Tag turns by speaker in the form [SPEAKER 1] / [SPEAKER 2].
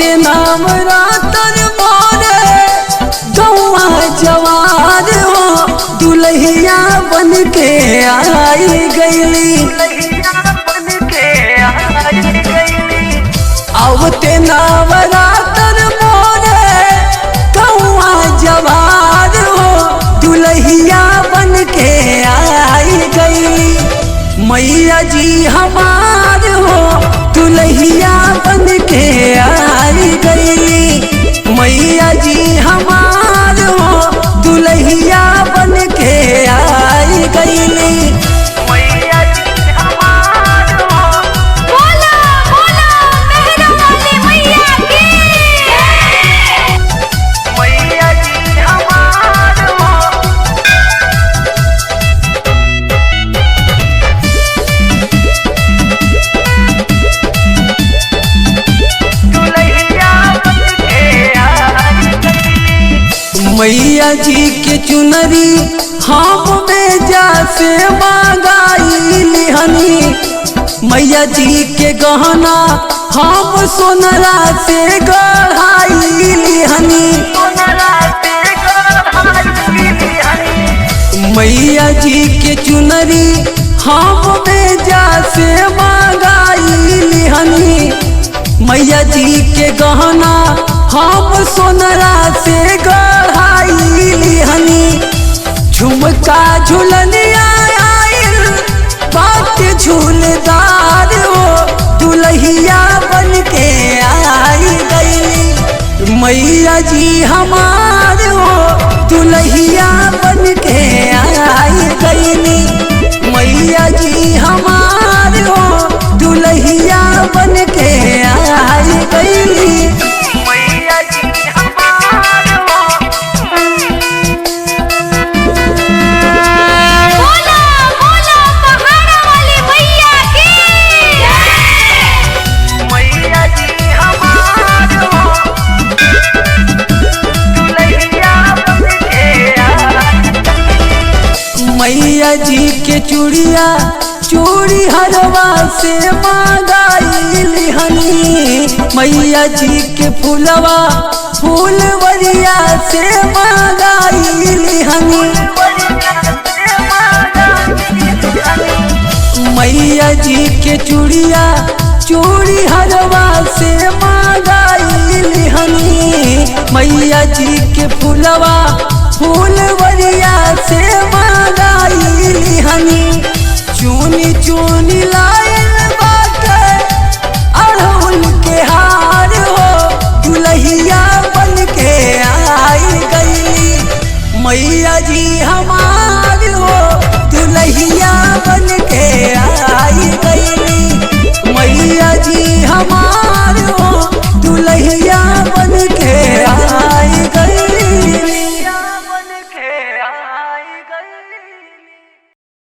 [SPEAKER 1] आवते नाम रातर मोरे गौआ जवार हो दुल्हिया बन के आई गईली। आवते नाम रातर मोरे गौआ जवार हो दुल्हिया बन के आई गईली। मैया जी हमार हो दुल्हिया बन के आई गईली। मैया जी हमार हो दुल्हिया बन के आई गईली।
[SPEAKER 2] मैया जी हमार हो। बोला बोला मेहरा वाली मैया की। मैया जी हमार हो।
[SPEAKER 1] मैया जी के चुनरी हम बेजा से मांगाई लिहनी। मैया जी के गहना हम सोनरा से गढ़ाई लिहनी। मैया जी के चुनरी हम बेजा से मांगाई लिहनी। मैया जी के गहना हम सोनरा से गढ़ाई लिहनी। झुमका झुलनिया आइल बात झूलदार हो दुल्हिया बन के आई गईली। मैया जी हमार हो दुल्हिया बन के आई गईली। मैया जी हमार हो दुल्हिया बन के आई गईली।
[SPEAKER 2] मैया जी हमार हो। बोला बोला पहाड़ा वाली मैया की। मैया जी हमार हो। दुल्हिया बन के आई।
[SPEAKER 1] मैया जी के चूड़िया चूड़ी हरवा से मांगाई लिहनी। मैया जी के फूलवा फूलवरिया से मांगाई लिहनी। मैया जी के चूड़िया चूड़ी हरवा से मांगाई लिहनी। मैया जी के फूलवा फूलवरिया से मांगाई लिहनी। चूनी चूनी लायल बाटे अड़हुल के हार हो दुल्हिया बन के आई गईली। मैया जी